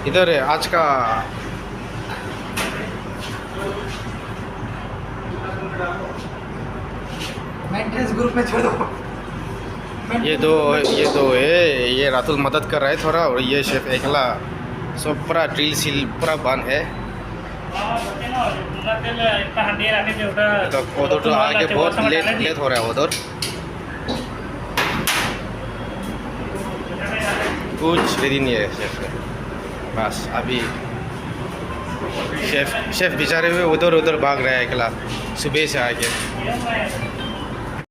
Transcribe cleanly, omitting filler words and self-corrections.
इधर है आज का मेंटेनेंस ग्रुप में छोड़ दो। ये दो है, ये रातुल मदद कर रहा है थोड़ा, और ये शेफ एकला सब पूरा ड्रिल सील पूरा बंद है। तो उधर तो आगे बहुत लेट हो रहा है उधर। कुछ रेडी नहीं है शेफ का। बस अभी शेफ बेचारे हुए उधर उधर भाग रहा है अकेला सुबह से आके।